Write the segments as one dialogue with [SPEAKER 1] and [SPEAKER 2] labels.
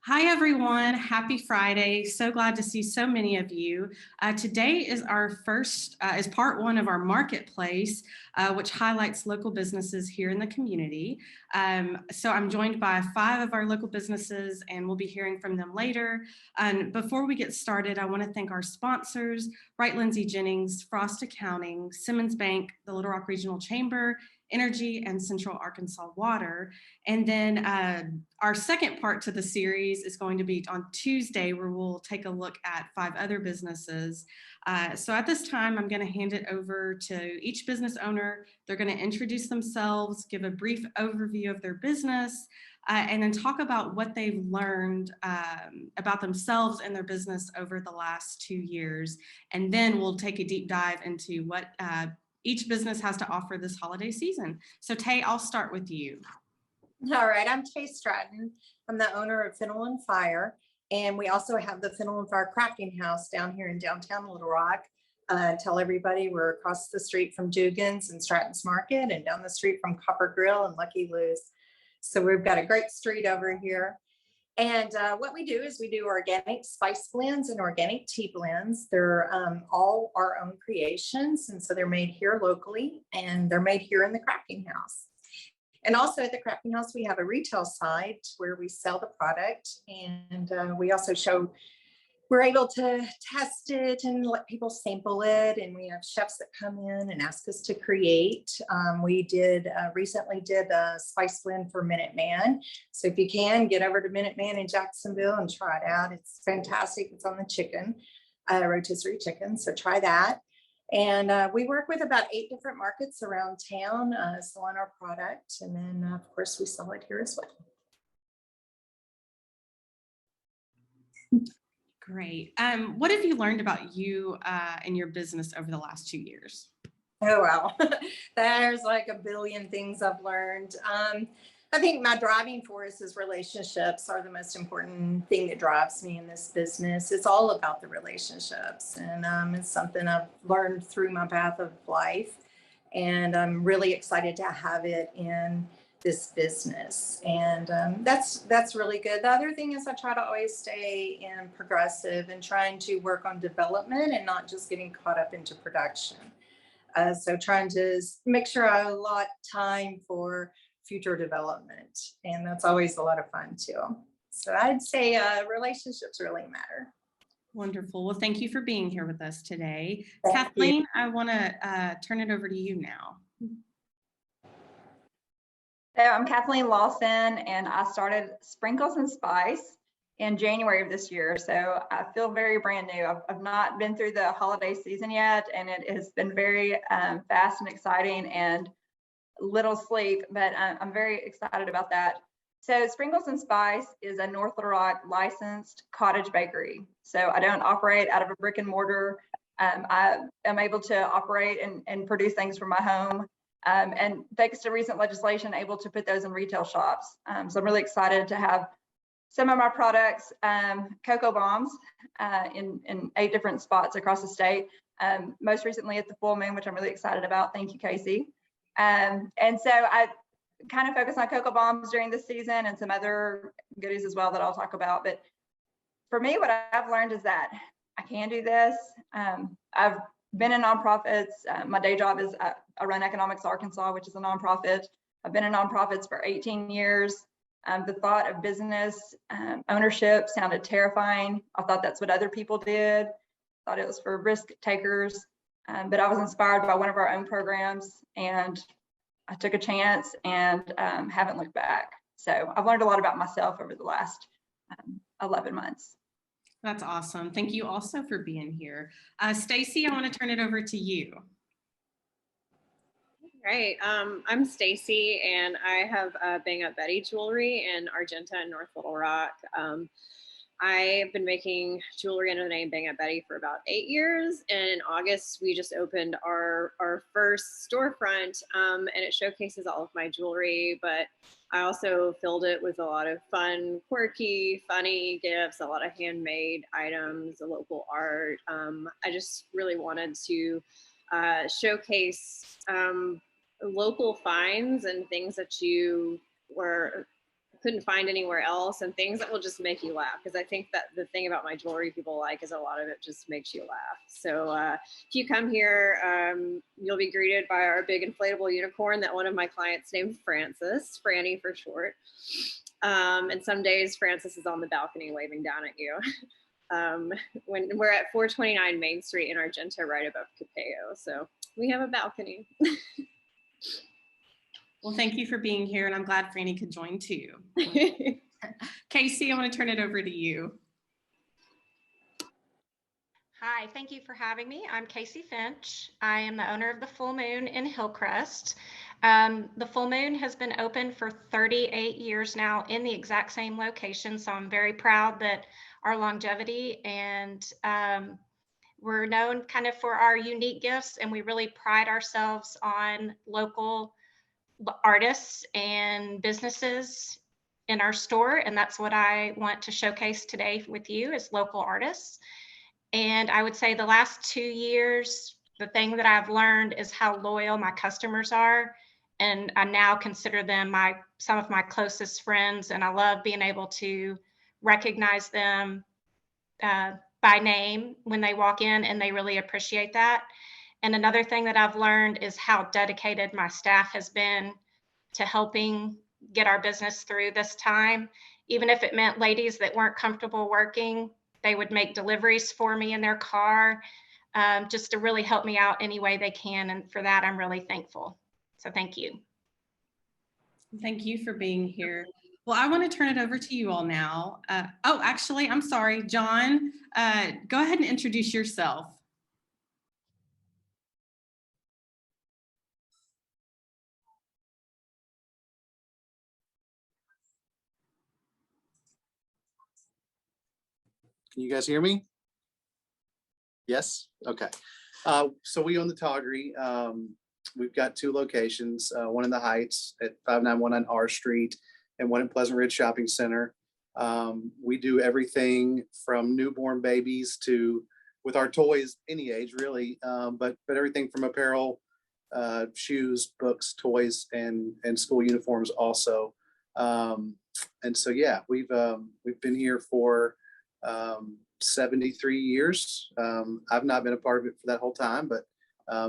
[SPEAKER 1] Hi, everyone. Happy Friday. So glad to see so many of you. Today is our is part one of our marketplace, which highlights local businesses here in the community. So I'm joined by 5 of our local businesses, and we'll be hearing from them later. And before we get started, I want to thank our sponsors, Wright Lindsay Jennings, Frost Accounting, Simmons Bank, the Little Rock Regional Chamber, Energy, and Central Arkansas Water. And then our second part to the series is going to be on Tuesday, where we'll take a look at 5 other businesses. So at this time, I'm going to hand it over to each business owner. They're going to introduce themselves, give a brief overview of their business, and then talk about what they've learned about themselves and their business over the last 2 years. And then we'll take a deep dive into what each business has to offer this holiday season. So Tay, I'll start with you.
[SPEAKER 2] All right, I'm Tay Stratton. I'm the owner of Fennel Fire, and we also have the Fennel Fire crafting house down here in downtown Little Rock. Tell everybody we're across the street from Dugan's and Stratton's Market, and down the street from Copper Grill and Lucky Lou's. So we've got a great street over here. And what we do is we do organic spice blends and organic tea blends. They're all our own creations, and so they're made here locally, and they're made here in the crafting house. And also at the crafting house, we have a retail side where we sell the product, and we also we're able to test it and let people sample it. And we have chefs that come in and ask us to create. We recently did a spice blend for Minute Man. So if you can, get over to Minute Man in Jacksonville and try it out. It's fantastic. It's on the chicken, rotisserie chicken. So try that. And we work with about 8 different markets around town selling our product. And then, of course, we sell it here as well.
[SPEAKER 1] Great. What have you learned about you and your business over the last 2 years?
[SPEAKER 2] Oh, wow. There's like a billion things I've learned. I think my driving force is relationships are the most important thing that drives me in this business. It's all about the relationships, and it's something I've learned through my path of life, and I'm really excited to have it in this business. And that's really good. The other thing is I try to always stay in progressive and trying to work on development and not just getting caught up into production. So trying to make sure I allot time for future development, and that's always a lot of fun too. So I'd say relationships really matter.
[SPEAKER 1] Wonderful. Well, thank you for being here with us today.
[SPEAKER 2] Thank
[SPEAKER 1] Kathleen,
[SPEAKER 2] you.
[SPEAKER 1] I want to turn it over to you now.
[SPEAKER 3] So I'm Kathleen Lawson, and I started Sprinkles and Spice in January of this year. So I feel very brand new. I've not been through the holiday season yet, and it has been very fast and exciting and little sleep, but I'm very excited about that. So Sprinkles and Spice is a North Little Rock licensed cottage bakery. So I don't operate out of a brick and mortar. I am able to operate and produce things from my home. And thanks to recent legislation, able to put those in retail shops. So I'm really excited to have some of my products, cocoa bombs, in 8 different spots across the state. Most recently at the Full Moon, which I'm really excited about. Thank you, Casey. And so I kind of focus on cocoa bombs during this season and some other goodies as well that I'll talk about. But for me, what I've learned is that I can do this. I've been in nonprofits. My day job is I run Economics Arkansas, which is a nonprofit. I've been in nonprofits for 18 years. The thought of business ownership sounded terrifying. I thought that's what other people did. Thought it was for risk takers. But I was inspired by one of our own programs, and I took a chance and haven't looked back. So I've learned a lot about myself over the last 11 months.
[SPEAKER 1] That's awesome. Thank you also for being here. Stacy, I want to turn it over to you.
[SPEAKER 4] Right. I'm Stacy, and I have Bang Up Betty Jewelry in Argenta and North Little Rock. I've been making jewelry under the name Bang Up Betty for about 8 years. And in August, we just opened our first storefront, and it showcases all of my jewelry, but I also filled it with a lot of fun, quirky, funny gifts, a lot of handmade items, a local art. I just really wanted to showcase local finds and things that you were couldn't find anywhere else, and things that will just make you laugh. Because I think that the thing about my jewelry people like is a lot of it just makes you laugh. So if you come here, you'll be greeted by our big inflatable unicorn that one of my clients named Francis, Franny for short. And some days Francis is on the balcony waving down at you. When we're at 429 Main Street in Argenta, right above Capeo. So we have a balcony.
[SPEAKER 1] Well, thank you for being here, and I'm glad Franny could join too. Casey, I want to turn it over to you.
[SPEAKER 5] Hi, thank you for having me. I'm Casey Finch. I am the owner of the Full Moon in Hillcrest. The Full Moon has been open for 38 years now in the exact same location, so I'm very proud that our longevity, and we're known kind of for our unique gifts, and we really pride ourselves on local artists and businesses in our store, and that's what I want to showcase today with you, is local artists. And I would say the last 2 years, the thing that I've learned is how loyal my customers are, and I now consider them some of my closest friends, and I love being able to recognize them by name when they walk in, and they really appreciate that. And another thing that I've learned is how dedicated my staff has been to helping get our business through this time. Even if it meant ladies that weren't comfortable working, they would make deliveries for me in their car, just to really help me out any way they can. And for that, I'm really thankful. So thank you.
[SPEAKER 1] Thank you for being here. Well, I want to turn it over to you all now. Oh, actually, I'm sorry, John, go ahead and introduce yourself.
[SPEAKER 6] Can you guys hear me? Yes? Okay. So we own the Toggery. We've got 2 locations, one in the Heights at 5919 R Street and one in Pleasant Ridge Shopping Center. We do everything from newborn babies to, with our toys, any age really, but everything from apparel, shoes, books, toys, and school uniforms also. And so, yeah, we've been here for 73 years. I've not been a part of it for that whole time, but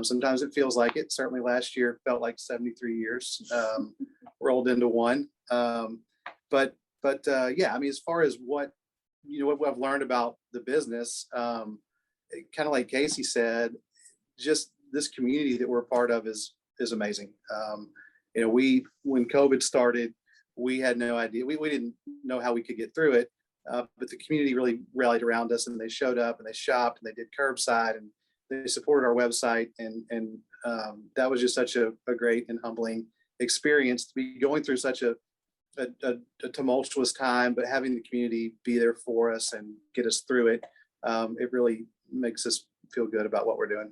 [SPEAKER 6] sometimes it feels like it. Certainly last year felt like 73 years rolled into one. But yeah, I mean, as far as what I've learned about the business, kind of like Casey said, just this community that we're a part of is amazing. When COVID started, we had no idea. We didn't know how we could get through it. But the community really rallied around us, and they showed up and they shopped and they did curbside and they supported our website. And that was just such a great and humbling experience to be going through such a tumultuous time, but having the community be there for us and get us through it. It really makes us feel good about what we're doing.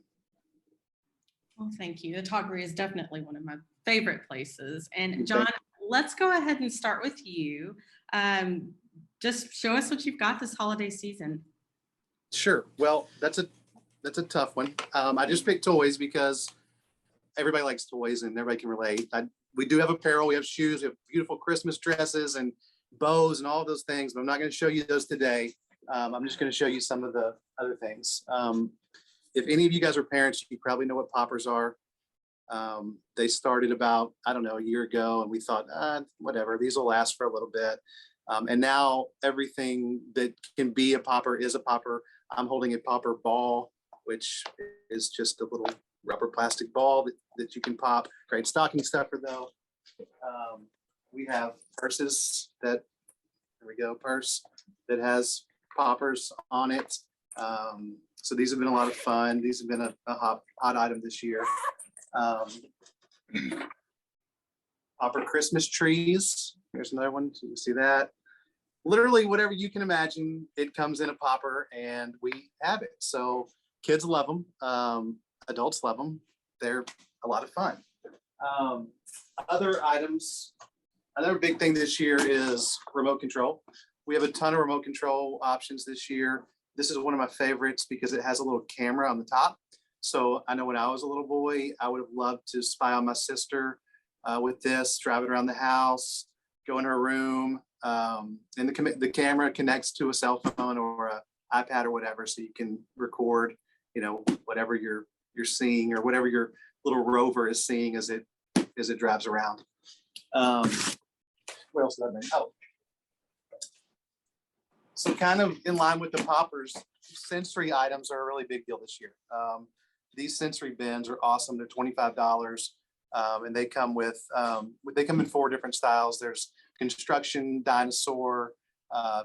[SPEAKER 1] Well, thank you. The Toggery is definitely one of my favorite places. And John, let's go ahead and start with you. Just show us what you've got this holiday season.
[SPEAKER 6] Sure. Well, that's a tough one. I just picked toys because everybody likes toys and everybody can relate. We do have apparel, we have shoes, we have beautiful Christmas dresses and bows and all those things, but I'm not going to show you those today. I'm just going to show you some of the other things. If any of you guys are parents, you probably know what poppers are. They started about, I don't know, a year ago, and we thought, whatever, these will last for a little bit. And now everything that can be a popper is a popper. I'm holding a popper ball, which is just a little rubber plastic ball that you can pop. Great stocking stuffer though. We have purses there we go, purse that has poppers on it. So these have been a lot of fun. These have been a hot item this year. Popper Christmas trees. Here's another one. So you see that. Literally whatever you can imagine, it comes in a popper and we have it. So kids love them. Adults love them. They're a lot of fun. Other items, another big thing this year is remote control. We have a ton of remote control options this year. This is one of my favorites because it has a little camera on the top. So I know when I was a little boy, I would have loved to spy on my sister with this, drive it around the house. go in her room, and the camera connects to a cell phone or a iPad or whatever, so you can record, whatever you're seeing or whatever your little rover is seeing as it drives around. What else did I mention? Oh, so kind of in line with the poppers, sensory items are a really big deal this year. These sensory bins are awesome. They're $25, and they come in 4 different styles. There's construction, dinosaur,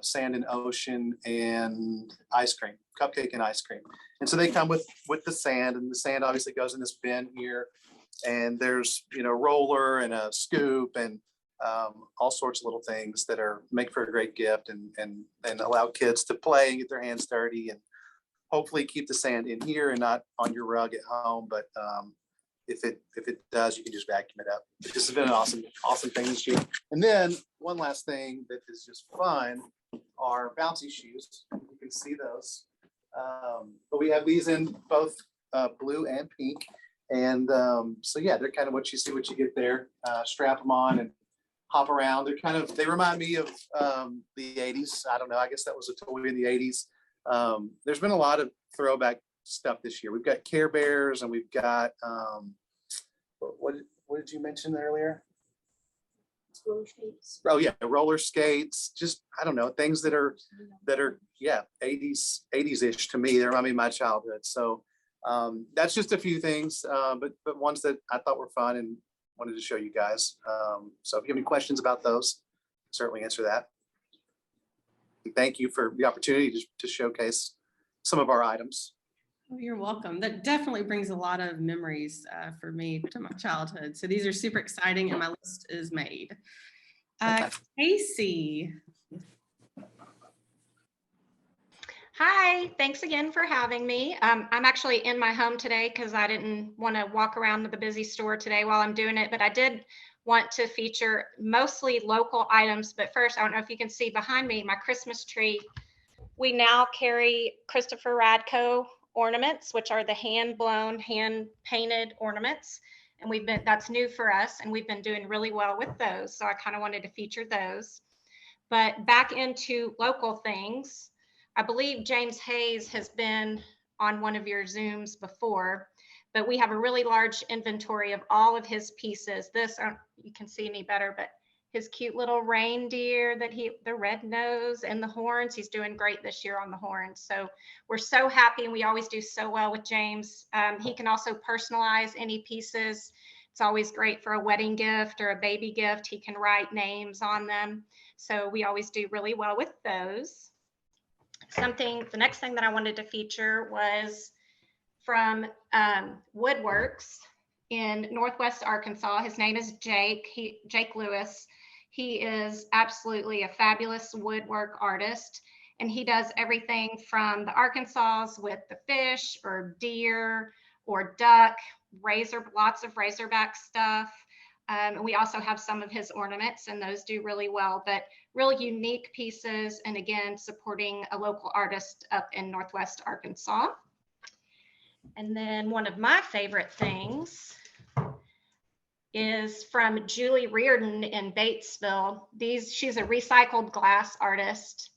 [SPEAKER 6] sand and ocean, and ice cream, cupcake and ice cream. And so they come with the sand, and the sand obviously goes in this bin here. And there's roller and a scoop and all sorts of little things that make for a great gift and allow kids to play and get their hands dirty and hopefully keep the sand in here and not on your rug at home. But if it does, you can just vacuum it up. This has been an awesome thing this year. And then one last thing that is just fun are bouncy shoes. You can see those. But we have these in both blue and pink. And so yeah, they're kind of what you get there. Strap them on and hop around. They remind me of the 80s. I don't know. I guess that was a toy in the 80s. There's been a lot of throwback stuff this year. We've got Care Bears and we've got what did you mention earlier?
[SPEAKER 2] Roller skates.
[SPEAKER 6] Oh yeah, roller skates. Just I don't know, things that are 80s-ish to me. They remind me of my childhood. So that's just a few things, but ones that I thought were fun and wanted to show you guys. So if you have any questions about those, certainly answer that. Thank you for the opportunity to showcase some of our items.
[SPEAKER 1] Oh, you're welcome. That definitely brings a lot of memories for me to my childhood. So these are super exciting and my list is made. Casey.
[SPEAKER 5] Hi, thanks again for having me. I'm actually in my home today because I didn't want to walk around the busy store today while I'm doing it, but I did want to feature mostly local items. But first, I don't know if you can see behind me, my Christmas tree. We now carry Christopher Radko ornaments, which are the hand-blown, hand-painted ornaments. And that's new for us, and we've been doing really well with those. So I kind of wanted to feature those. But back into local things, I believe James Hayes has been on one of your Zooms before, but we have a really large inventory of all of his pieces. You can see me better, but his cute little reindeer the red nose and the horns, he's doing great this year on the horns. So we're so happy, and we always do so well with James. He can also personalize any pieces. It's always great for a wedding gift or a baby gift. He can write names on them. So we always do really well with those. The next thing that I wanted to feature was from Woodworks in Northwest Arkansas. His name is Jake Lewis. He is absolutely a fabulous woodwork artist, and he does everything from the Arkansas with the fish or deer or duck, lots of razorback stuff. And we also have some of his ornaments, and those do really well, but really unique pieces. And again, supporting a local artist up in Northwest Arkansas. And then one of my favorite things is from Julie Reardon in Batesville. She's a recycled glass artist.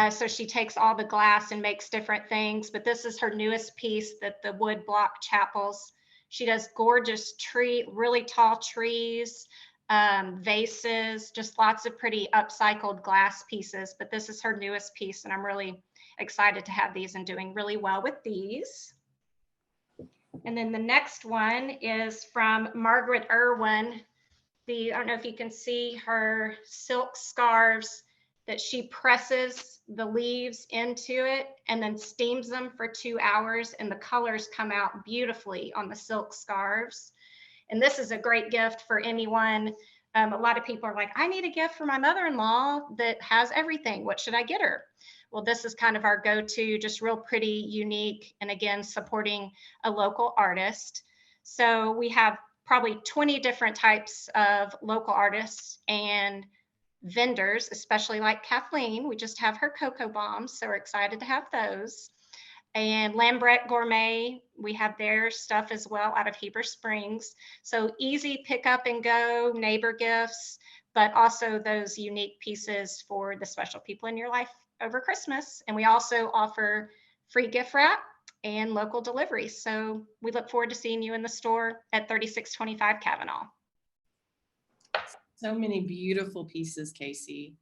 [SPEAKER 5] So she takes all the glass and makes different things, but this is her newest piece, the wood block chapels. She does gorgeous really tall trees, vases, just lots of pretty upcycled glass pieces. But this is her newest piece, and I'm really excited to have these and doing really well with these. And then the next one is from Margaret Irwin. I don't know if you can see her silk scarves that she presses the leaves into it and then steams them for 2 hours, and the colors come out beautifully on the silk scarves. And this is a great gift for anyone. A lot of people are like, I need a gift for my mother-in-law that has everything. What should I get her? Well, this is kind of our go-to, just real pretty, unique, and again, supporting a local artist. So we have probably 20 different types of local artists and vendors, especially like Kathleen. We just have her cocoa bombs, so we're excited to have those. And Lambret Gourmet, we have their stuff as well out of Heber Springs. So easy pick up and go, neighbor gifts, but also those unique pieces for the special people in your life over Christmas. And we also offer free gift wrap and local delivery. So we look forward to seeing you in the store at 3625 Kavanaugh.
[SPEAKER 1] So many beautiful pieces, Casey.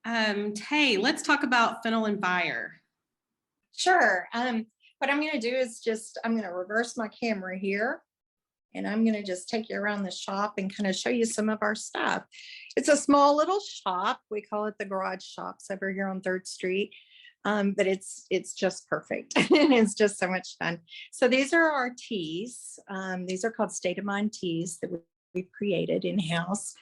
[SPEAKER 1] Tay, let's talk about Fennel and Fire.
[SPEAKER 2] Sure. What I'm going to do is I'm going to reverse my camera here. And I'm going to just take you around the shop and kind of show you some of our stuff. It's a small little shop. We call it the Garage Shops over here on 3rd Street. But it's just perfect. And it's just so much fun. So these are our teas. These are called State of Mind teas that we've created in-house.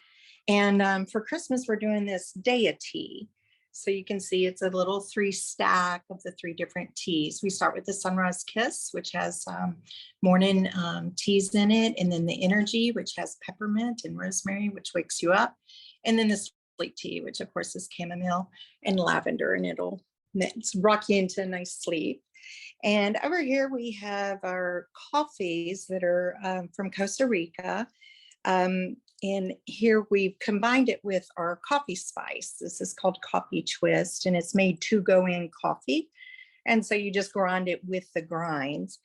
[SPEAKER 2] And for Christmas, we're doing this deity. So you can see it's a little 3-stack of the 3 different teas. We start with the Sunrise Kiss, which has morning teas in it. And then the Energy, which has peppermint and rosemary, which wakes you up. And then the Sleep Tea, which of course is chamomile and lavender, and it'll rock you into a nice sleep. And over here we have our coffees that are from Costa Rica. And here we've combined it with our coffee spice. This is called Coffee Twist, and it's made to go in coffee. And so you just grind it with the grinds.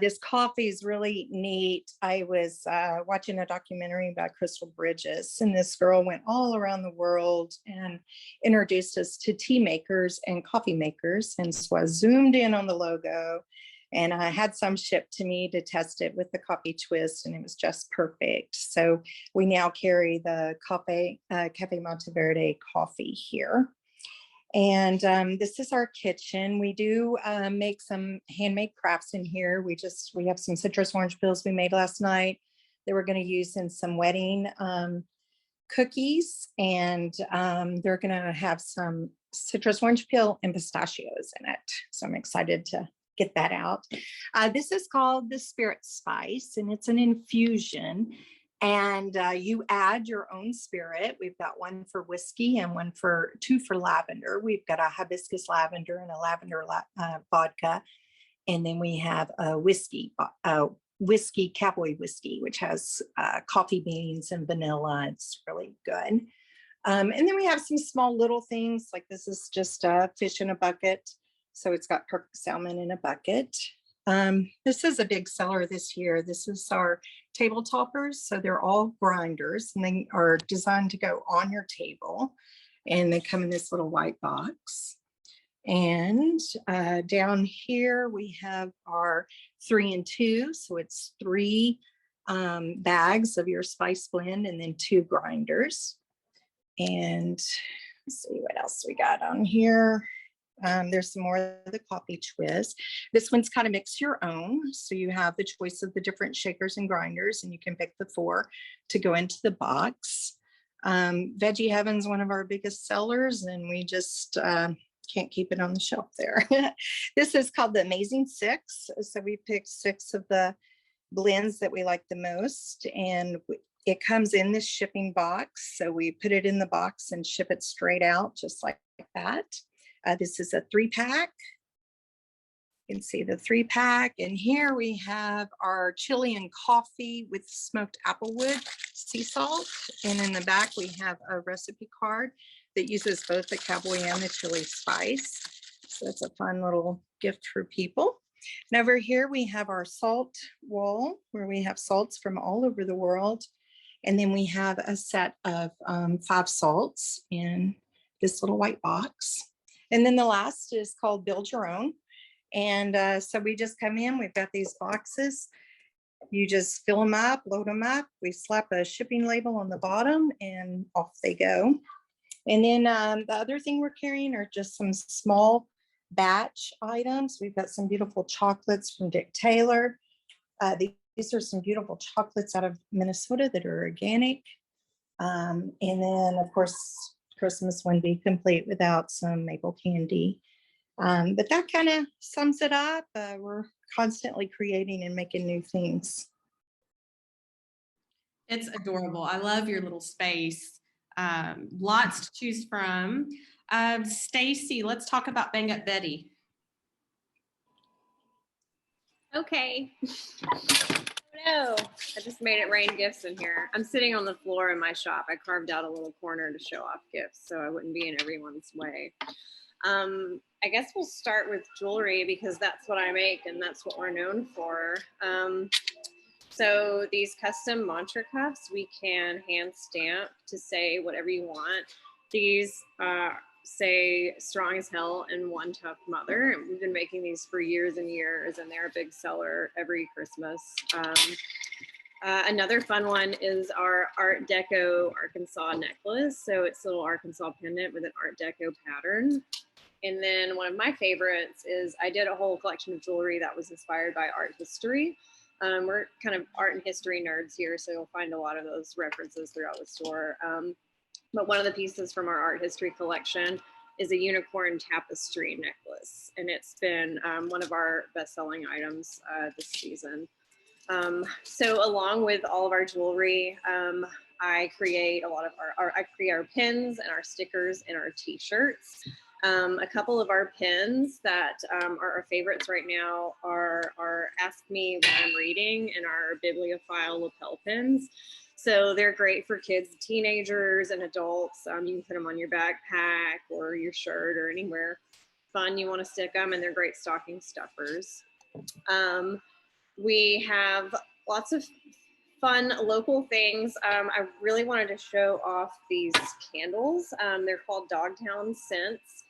[SPEAKER 2] This coffee is really neat. I was watching a documentary about Crystal Bridges, and this girl went all around the world and introduced us to tea makers and coffee makers. And so I zoomed in on the logo, and I had some shipped to me to test it with the Coffee Twist, and it was just perfect. So we now carry the Cafe Monteverde coffee here. And this is our kitchen. We do make some handmade crafts in here. We have some citrus orange peels we made last night that we're going to use in some wedding cookies. And they're going to have some citrus orange peel and pistachios in it. So I'm excited to get that out. This is called the Spirit Spice, and it's an infusion. And you add your own spirit. We've got one for whiskey and two for lavender. We've got a hibiscus lavender and a lavender vodka. And then we have a whiskey, cowboy whiskey, which has coffee beans and vanilla. It's really good. And then we have some small little things, like this is just a fish in a bucket. So it's got perfect salmon in a bucket. This is a big seller this year. This is our table toppers. So they're all grinders, and they are designed to go on your table, and they come in this little white box. And down here we have our 3 and 2. So it's 3 bags of your spice blend and then 2 grinders. And let's see what else we got on here. There's some more of the Coffee Twist. This one's kind of mix your own. So you have the choice of the different shakers and grinders, and you can pick the 4 to go into the box. Veggie Heaven's one of our biggest sellers, and we just can't keep it on the shelf there. This is called the Amazing 6. So we picked 6 of the blends that we like the most, and it comes in this shipping box. So we put it in the box and ship it straight out just like that. This is a 3-pack. You can see the 3-pack. And here we have our chili and coffee with smoked applewood sea salt. And in the back, we have a recipe card that uses both the cowboy and the chili spice. So that's a fun little gift for people. And over here, we have our salt wall, where we have salts from all over the world. And then we have a set of 5 salts in this little white box. And then the last is called Build Your Own. And so we just come in, we've got these boxes. You just fill them up, load them up. We slap a shipping label on the bottom and off they go. And then the other thing we're carrying are just some small batch items. We've got some beautiful chocolates from Dick Taylor. These are some beautiful chocolates out of Minnesota that are organic. And then of course, Christmas wouldn't be complete without some maple candy. But that kind of sums it up. We're constantly creating and making new things.
[SPEAKER 1] It's adorable. I love your little space. Lots to choose from. Stacy, let's talk about Bang Up Betty.
[SPEAKER 4] Okay. No, I just made it rain gifts in here. I'm sitting on the floor in my shop. I carved out a little corner to show off gifts so I wouldn't be in everyone's way. I guess we'll start with jewelry because that's what I make and that's what we're known for. So these custom mantra cuffs, we can hand stamp to say whatever you want. These say strong as hell and one tough mother. And we've been making these for years and years, and they're a big seller every Christmas. Another fun one is our Art Deco Arkansas necklace. So it's a little Arkansas pendant with an Art Deco pattern. And then one of my favorites is I did a whole collection of jewelry that was inspired by art history. We're kind of art and history nerds here, so you'll find a lot of those references throughout the store. But one of the pieces from our art history collection is a unicorn tapestry necklace, and it's been one of our best-selling items this season. So along with all of our jewelry, I create a lot of our pins and our stickers and our t-shirts. A couple of our pins that are our favorites right now are Ask Me What I'm Reading and our Bibliophile lapel pins. So they're great for kids, teenagers, and adults. You can put them on your backpack or your shirt or anywhere fun you want to stick them, and they're great stocking stuffers. We have lots of fun local things. I really wanted to show off these candles. They're called Dogtown Scents.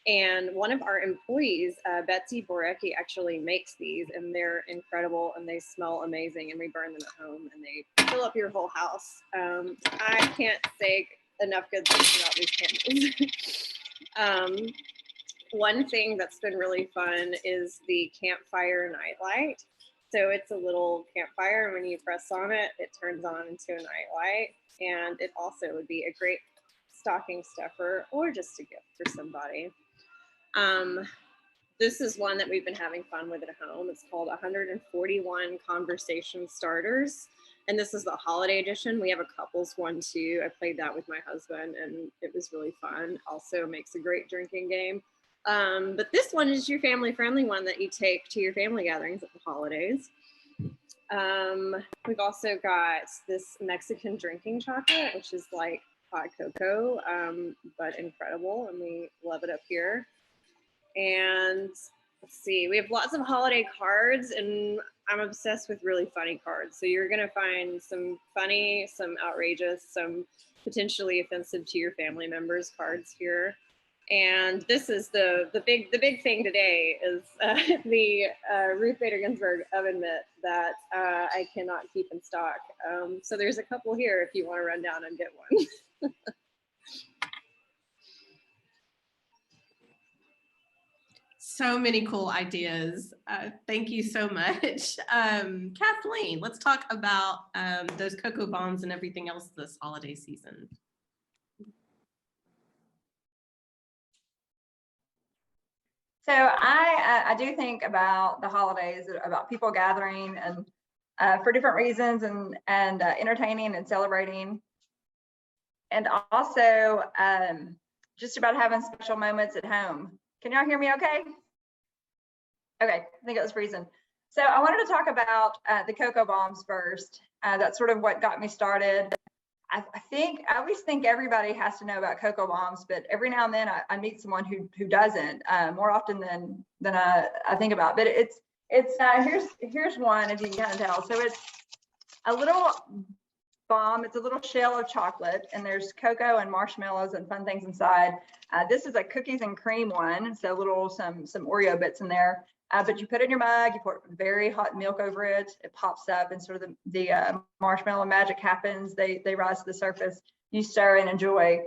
[SPEAKER 4] And one of our employees, Betsy Borecki, actually makes these, and they're incredible and they smell amazing, and we burn them at home and they fill up your whole house. I can't say enough good things about these candles. One thing that's been really fun is the campfire nightlight. So it's a little campfire, and when you press on it, it turns on into a nightlight. And it also would be a great stocking stuffer or just a gift for somebody. This is one that we've been having fun with at home. It's called 141 Conversation Starters. And this is the holiday edition. We have a couples one too. I played that with my husband and it was really fun. Also makes a great drinking game. But this one is your family friendly one that you take to your family gatherings at the holidays. We've also got this Mexican drinking chocolate, which is like hot cocoa, but incredible. And we love it up here. And let's see, we have lots of holiday cards, and I'm obsessed with really funny cards. So you're gonna find some funny, some outrageous, some potentially offensive to your family members cards here. And this is the big thing today is the Ruth Bader Ginsburg oven mitt that I cannot keep in stock. So there's a couple here if you want to run down and get one.
[SPEAKER 1] So many cool ideas. Thank you so much. Kathleen, let's talk about those cocoa bombs and everything else this holiday season.
[SPEAKER 3] So I do think about the holidays, about people gathering and for different reasons and entertaining and celebrating. And also just about having special moments at home. Can y'all hear me okay? Okay, I think it was freezing. So I wanted to talk about the cocoa bombs first. That's sort of what got me started. I always think everybody has to know about cocoa bombs, but every now and then I meet someone who doesn't, more often than I think about. But it's here's one, if you can kind of tell. So it's a little bomb. It's a little shell of chocolate, and there's cocoa and marshmallows and fun things inside. This is a cookies and cream one, so some Oreo bits in there. But you put it in your mug, you pour very hot milk over it, it pops up, and sort of the marshmallow magic happens. They rise to the surface. You stir and enjoy.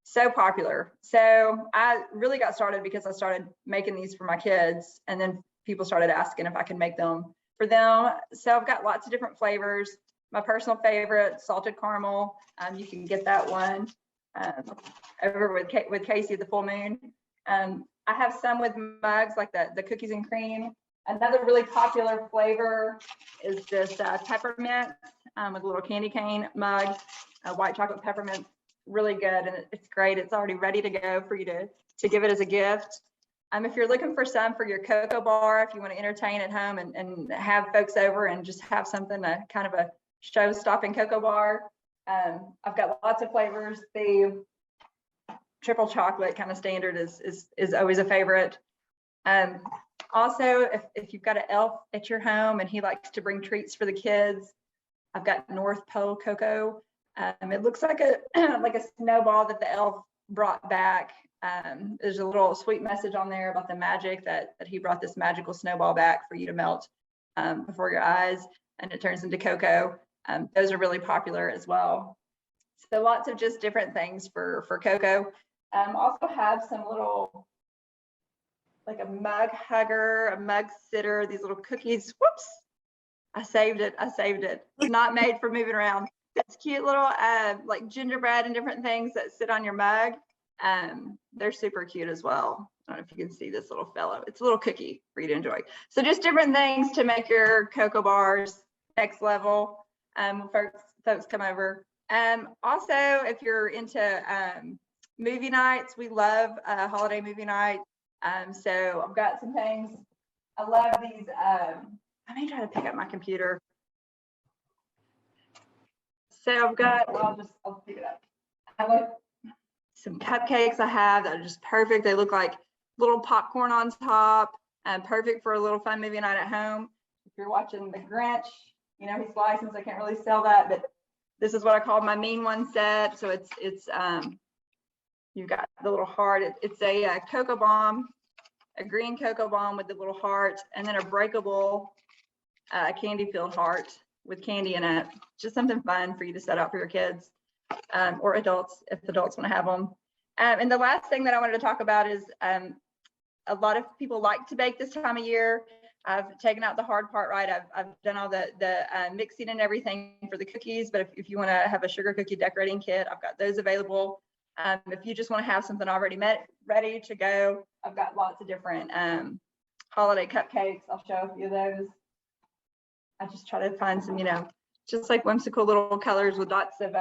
[SPEAKER 3] So popular. So I really got started because I started making these for my kids, and then people started asking if I could make them for them. So I've got lots of different flavors. My personal favorite, salted caramel. You can get that one over with Casey at the Full Moon. I have some with mugs like the cookies and cream. Another really popular flavor is this peppermint with a little candy cane mug, white chocolate peppermint. Really good, and it's great. It's already ready to go for you to give it as a gift. If you're looking for some for your cocoa bar, if you want to entertain at home and have folks over and just have something, kind of a show-stopping cocoa bar, I've got lots of flavors. The triple chocolate kind of standard is always a favorite. Also, if you've got an elf at your home and he likes to bring treats for the kids, I've got North Pole cocoa. It looks like a like a snowball that the elf brought back. There's a little sweet message on there about the magic that he brought this magical snowball back for you to melt before your eyes, and it turns into cocoa. Those are really popular as well. So lots of just different things for cocoa. Also have some little, like a mug hugger, a mug sitter, these little cookies. Whoops, I saved it. It's not made for moving around. It's cute little like gingerbread and different things that sit on your mug. They're super cute as well. I don't know if you can see this little fellow. It's a little cookie for you to enjoy. So just different things to make your cocoa bars next level when folks come over. Also, if you're into movie nights, we love holiday movie nights. So I've got some things. I love these. I may try to pick up my computer. So I've got, well, I'll pick it up. I like some cupcakes I have that are just perfect. They look like little popcorn on top, perfect for a little fun movie night at home. If you're watching The Grinch, you know, he's licensed, I can't really sell that, but this is what I call my mean one set. So it's you've got the little heart. It's a cocoa bomb, a green cocoa bomb with the little heart, and then a breakable candy filled heart with candy in it. Just something fun for you to set out for your kids or adults if adults want to have them. And the last thing that I wanted to talk about is a lot of people like to bake this time of year. I've taken out the hard part, right? I've done all the mixing and everything for the cookies, but if you want to have a sugar cookie decorating kit, I've got those available. If you just want to have something already ready to go, I've got lots of different holiday cupcakes. I'll show a few of those. I just try to find some, you know, just like whimsical little colors with dots of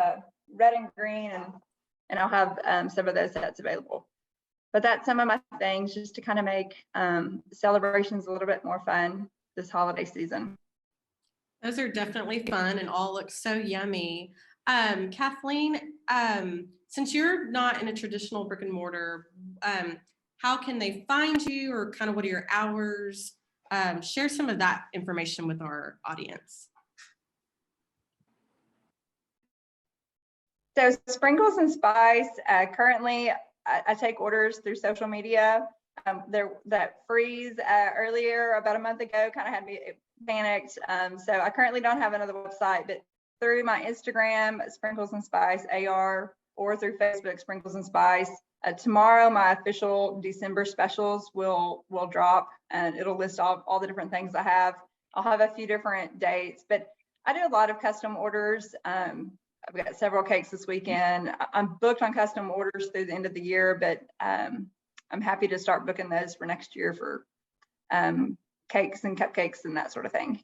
[SPEAKER 3] red and green, and I'll have some of those sets available. But that's some of my things just to kind of make celebrations a little bit more fun this holiday season.
[SPEAKER 1] Those are definitely fun and all look so yummy. Kathleen, since you're not in a traditional brick and mortar, how can they find you, or kind of what are your hours? Share some of that information with our audience.
[SPEAKER 3] So Sprinkles and Spice, currently I take orders through social media. That freeze earlier, about a month ago, kind of had me panicked. So I currently don't have another website, but through my Instagram, Sprinkles and Spice AR, or through Facebook, Sprinkles and Spice. Tomorrow, my official December specials will drop, and it'll list all the different things I have. I'll have a few different dates, but I do a lot of custom orders. I've got several cakes this weekend. I'm booked on custom orders through the end of the year, but I'm happy to start booking those for next year for cakes and cupcakes and that sort of thing.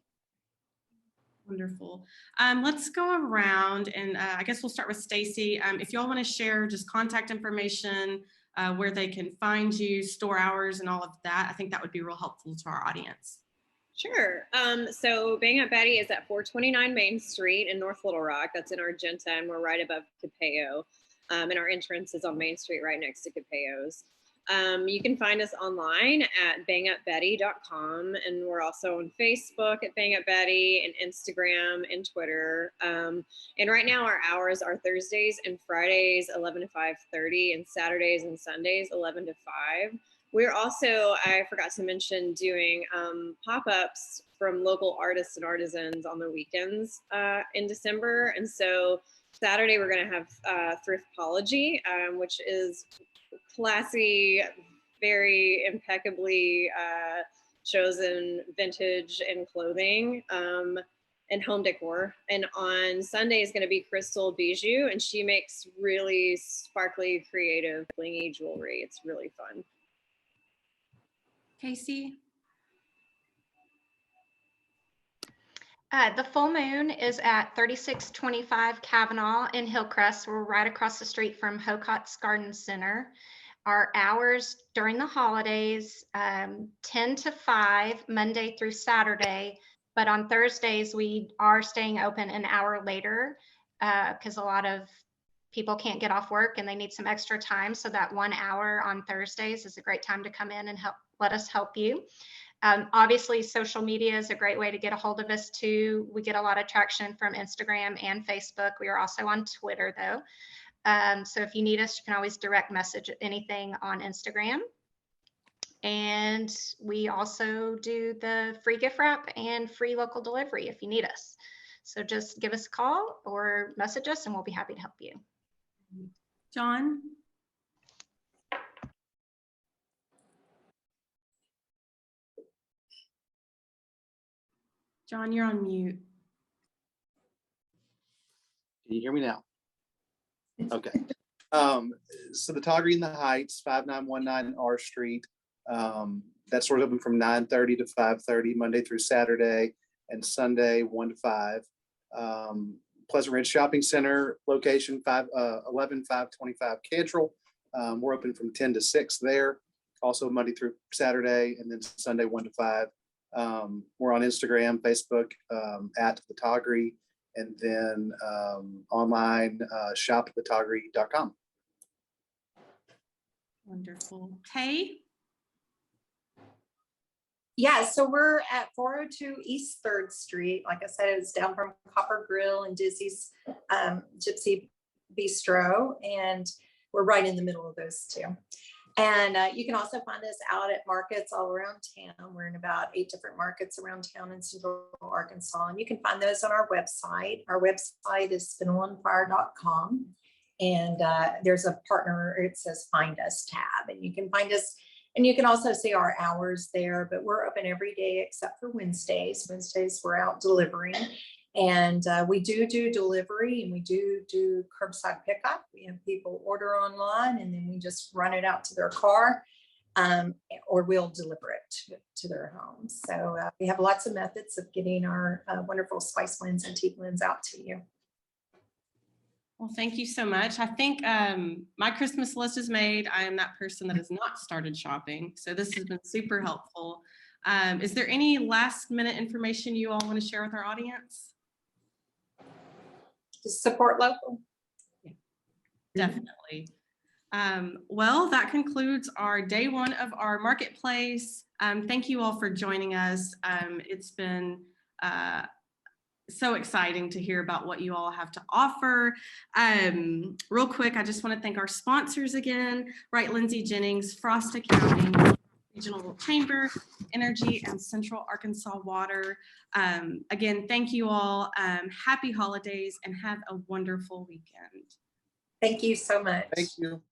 [SPEAKER 1] Wonderful. Let's go around, and I guess we'll start with Stacy. If y'all want to share just contact information, where they can find you, store hours, and all of that, I think that would be real helpful to our audience.
[SPEAKER 4] Sure. So Bang Up Betty is at 429 Main Street in North Little Rock. That's in Argenta, and we're right above Capeo. And our entrance is on Main Street right next to Capeo's. You can find us online at bangupbetty.com, and we're also on Facebook at Bang Up Betty, and Instagram and Twitter. And right now our hours are Thursdays and Fridays 11 to 5:30, and Saturdays and Sundays 11 to 5. We're also, I forgot to mention, doing pop-ups from local artists and artisans on the weekends in December. And so Saturday we're going to have Thriftology, which is classy, very impeccably chosen vintage and clothing and home decor. And on Sunday is going to be Crystal Bijou, and she makes really sparkly, creative, blingy jewelry. It's really fun.
[SPEAKER 1] Casey?
[SPEAKER 5] The full moon is at 3625 Kavanaugh in Hillcrest. We're right across the street from Hocot's Garden Center. Our hours during the holidays, 10 to 5, Monday through Saturday. But on Thursdays, we are staying open an hour later because a lot of people can't get off work and they need some extra time. So that 1 hour on Thursdays is a great time to come in and let us help you. Obviously, social media is a great way to get a hold of us too. We get a lot of traction from Instagram and Facebook. We are also on Twitter though. So if you need us, you can always direct message anything on Instagram. And we also do the free gift wrap and free local delivery if you need us. So just give us a call or message us and we'll be happy to help you.
[SPEAKER 1] John? John, you're on mute.
[SPEAKER 6] Can you hear me now? Okay. So the Toggery in the Heights, 5919 R Street. That's sort of open from 9:30 to 5:30, Monday through Saturday, and Sunday 1 to 5. Pleasant Ridge Shopping Center location, 11525 Cantrell. We're open from 10 to 6 there, also Monday through Saturday, and then Sunday 1 to 5. We're on Instagram, Facebook, at the Toggery, and then online, shopthetoggery.com.
[SPEAKER 1] Wonderful. Kay?
[SPEAKER 2] Yeah, so we're at 402 East 3rd Street. Like I said, it's down from Copper Grill and Dizzy's Gypsy Bistro, and we're right in the middle of those two. And you can also find us out at markets all around town. We're in about 8 different markets around town in Central Arkansas, and you can find those on our website. Our website is fennelandfire.com, and there's a partner, it says Find Us tab, and you can find us. And you can also see our hours there, but we're open every day except for Wednesdays. Wednesdays we're out delivering, and we do delivery, and we do curbside pickup. We have people order online, and then we just run it out to their car, or we'll deliver it to their home. So we have lots of methods of getting our wonderful spice blends and tea blends out to you.
[SPEAKER 1] Well, thank you so much. I think my Christmas list is made. I am that person that has not started shopping. So this has been super helpful. Is there any last minute information you all want to share with our audience?
[SPEAKER 2] Just support local.
[SPEAKER 1] Yeah, definitely. Well, that concludes our day one of our marketplace. Thank you all for joining us. It's been so exciting to hear about what you all have to offer. Real quick, I just want to thank our sponsors again, Wright Lindsay Jennings, Frost Accounting, Regional Chamber, Energy, and Central Arkansas Water. Again, thank you all. Happy holidays and have a wonderful weekend.
[SPEAKER 2] Thank you so much.
[SPEAKER 6] Thank you.